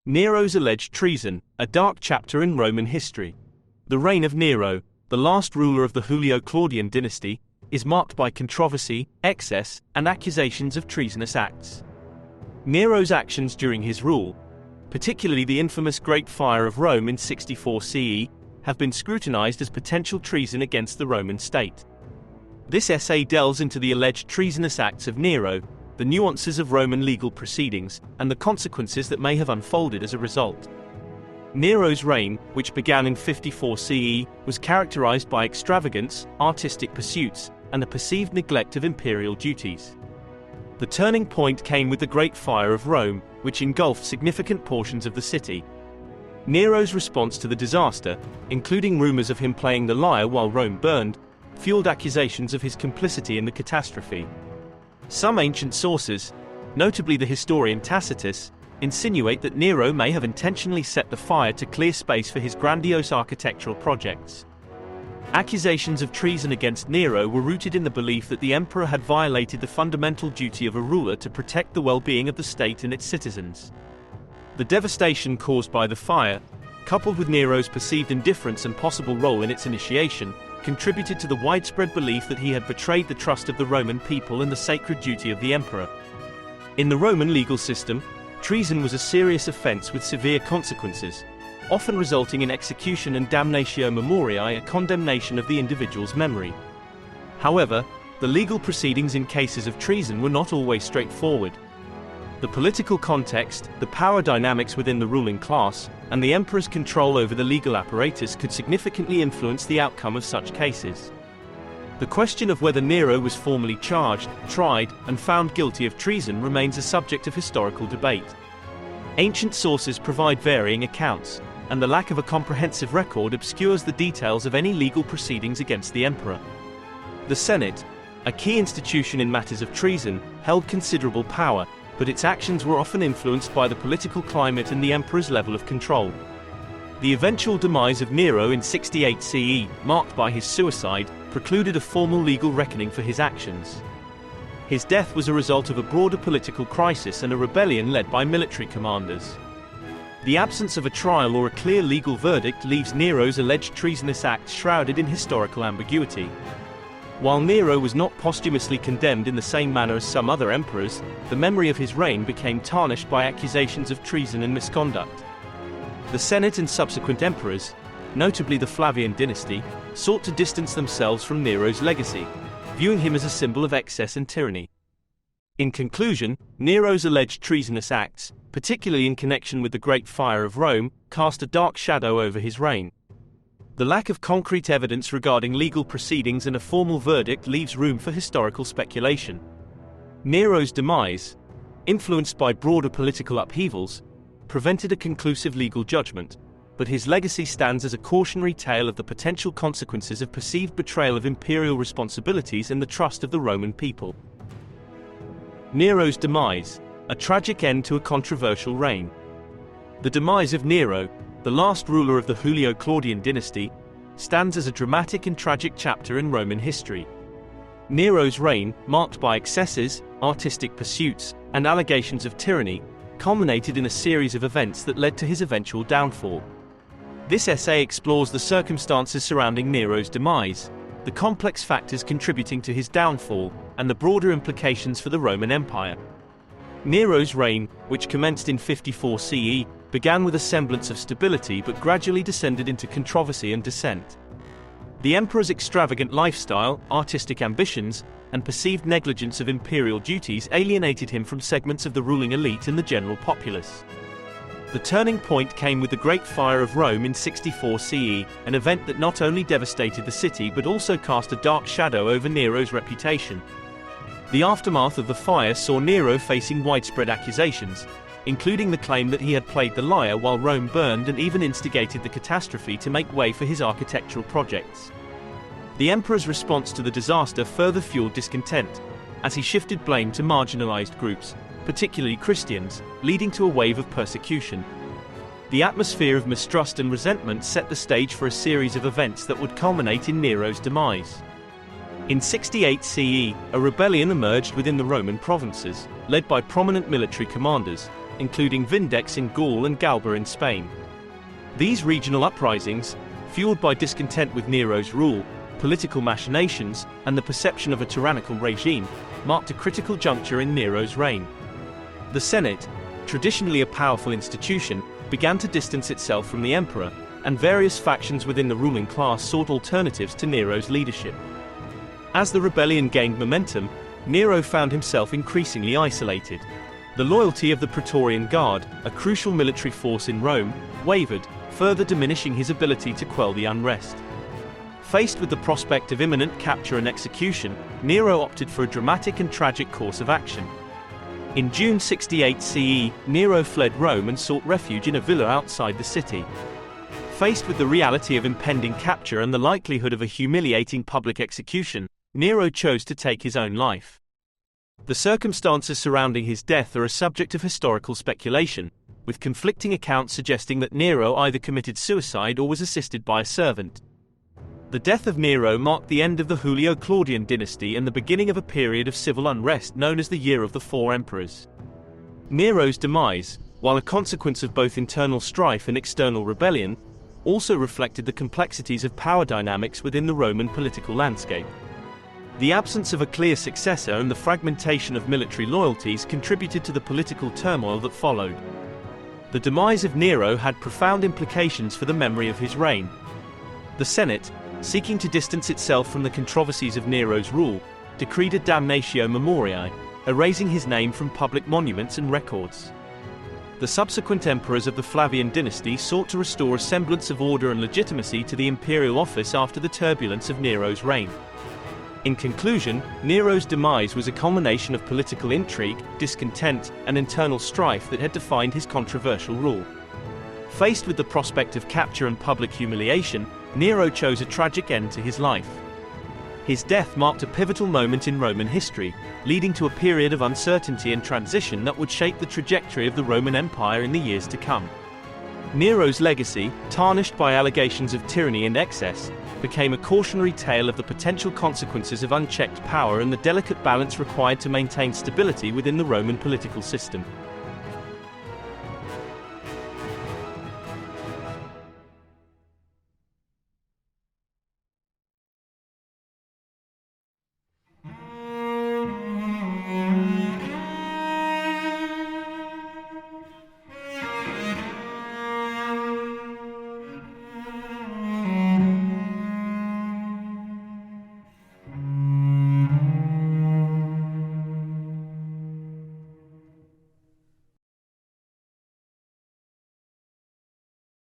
Nero's alleged treason, a dark chapter in Roman history. The reign of Nero, the last ruler of the Julio-Claudian dynasty, is marked by controversy, excess, and accusations of treasonous acts. Nero's actions during his rule, particularly the infamous Great Fire of Rome in 64 CE, have been scrutinized as potential treason against the Roman state. This essay delves into the alleged treasonous acts of Nero, the nuances of Roman legal proceedings, and the consequences that may have unfolded as a result. Nero's reign, which began in 54 CE, was characterized by extravagance, artistic pursuits, and a perceived neglect of imperial duties. The turning point came with the Great Fire of Rome, which engulfed significant portions of the city. Nero's response to the disaster, including rumors of him playing the lyre while Rome burned, fueled accusations of his complicity in the catastrophe. Some ancient sources, notably the historian Tacitus, insinuate that Nero may have intentionally set the fire to clear space for his grandiose architectural projects. Accusations of treason against Nero were rooted in the belief that the emperor had violated the fundamental duty of a ruler to protect the well-being of the state and its citizens. The devastation caused by the fire, coupled with Nero's perceived indifference and possible role in its initiation, contributed to the widespread belief that he had betrayed the trust of the Roman people and the sacred duty of the emperor. In the Roman legal system, treason was a serious offense with severe consequences, often resulting in execution and damnatio memoriae, a condemnation of the individual's memory. However, the legal proceedings in cases of treason were not always straightforward. The political context, the power dynamics within the ruling class, and the emperor's control over the legal apparatus could significantly influence the outcome of such cases. The question of whether Nero was formally charged, tried, and found guilty of treason remains a subject of historical debate. Ancient sources provide varying accounts, and the lack of a comprehensive record obscures the details of any legal proceedings against the emperor. The Senate, a key institution in matters of treason, held considerable power, but its actions were often influenced by the political climate and the emperor's level of control. The eventual demise of Nero in 68 CE, marked by his suicide, precluded a formal legal reckoning for his actions. His death was a result of a broader political crisis and a rebellion led by military commanders. The absence of a trial or a clear legal verdict leaves Nero's alleged treasonous acts shrouded in historical ambiguity. While Nero was not posthumously condemned in the same manner as some other emperors, the memory of his reign became tarnished by accusations of treason and misconduct. The Senate and subsequent emperors, notably the Flavian dynasty, sought to distance themselves from Nero's legacy, viewing him as a symbol of excess and tyranny. In conclusion, Nero's alleged treasonous acts, particularly in connection with the Great Fire of Rome, cast a dark shadow over his reign. The lack of concrete evidence regarding legal proceedings and a formal verdict leaves room for historical speculation. Nero's demise, influenced by broader political upheavals, prevented a conclusive legal judgment, but his legacy stands as a cautionary tale of the potential consequences of perceived betrayal of imperial responsibilities and the trust of the Roman people. Nero's demise, a tragic end to a controversial reign. The demise of Nero, the last ruler of the Julio-Claudian dynasty, stands as a dramatic and tragic chapter in Roman history. Nero's reign, marked by excesses, artistic pursuits, and allegations of tyranny, culminated in a series of events that led to his eventual downfall. This essay explores the circumstances surrounding Nero's demise, the complex factors contributing to his downfall, and the broader implications for the Roman Empire. Nero's reign, which commenced in 54 CE, began with a semblance of stability but gradually descended into controversy and dissent. The emperor's extravagant lifestyle, artistic ambitions, and perceived negligence of imperial duties alienated him from segments of the ruling elite and the general populace. The turning point came with the Great Fire of Rome in 64 CE, an event that not only devastated the city but also cast a dark shadow over Nero's reputation. The aftermath of the fire saw Nero facing widespread accusations, including the claim that he had played the lyre while Rome burned and even instigated the catastrophe to make way for his architectural projects. The emperor's response to the disaster further fueled discontent, as he shifted blame to marginalized groups, particularly Christians, leading to a wave of persecution. The atmosphere of mistrust and resentment set the stage for a series of events that would culminate in Nero's demise. In 68 CE, a rebellion emerged within the Roman provinces, led by prominent military commanders, including Vindex in Gaul and Galba in Spain. These regional uprisings, fueled by discontent with Nero's rule, political machinations, and the perception of a tyrannical regime, marked a critical juncture in Nero's reign. The Senate, traditionally a powerful institution, began to distance itself from the emperor, and various factions within the ruling class sought alternatives to Nero's leadership. As the rebellion gained momentum, Nero found himself increasingly isolated. The loyalty of the Praetorian Guard, a crucial military force in Rome, wavered, further diminishing his ability to quell the unrest. Faced with the prospect of imminent capture and execution, Nero opted for a dramatic and tragic course of action. In June 68 CE, Nero fled Rome and sought refuge in a villa outside the city. Faced with the reality of impending capture and the likelihood of a humiliating public execution, Nero chose to take his own life. The circumstances surrounding his death are a subject of historical speculation, with conflicting accounts suggesting that Nero either committed suicide or was assisted by a servant. The death of Nero marked the end of the Julio-Claudian dynasty and the beginning of a period of civil unrest known as the Year of the Four Emperors. Nero's demise, while a consequence of both internal strife and external rebellion, also reflected the complexities of power dynamics within the Roman political landscape. The absence of a clear successor and the fragmentation of military loyalties contributed to the political turmoil that followed. The demise of Nero had profound implications for the memory of his reign. The Senate, seeking to distance itself from the controversies of Nero's rule, decreed a damnatio memoriae, erasing his name from public monuments and records. The subsequent emperors of the Flavian dynasty sought to restore a semblance of order and legitimacy to the imperial office after the turbulence of Nero's reign. In conclusion, Nero's demise was a culmination of political intrigue, discontent, and internal strife that had defined his controversial rule. Faced with the prospect of capture and public humiliation, Nero chose a tragic end to his life. His death marked a pivotal moment in Roman history, leading to a period of uncertainty and transition that would shape the trajectory of the Roman Empire in the years to come. Nero's legacy, tarnished by allegations of tyranny and excess, became a cautionary tale of the potential consequences of unchecked power and the delicate balance required to maintain stability within the Roman political system.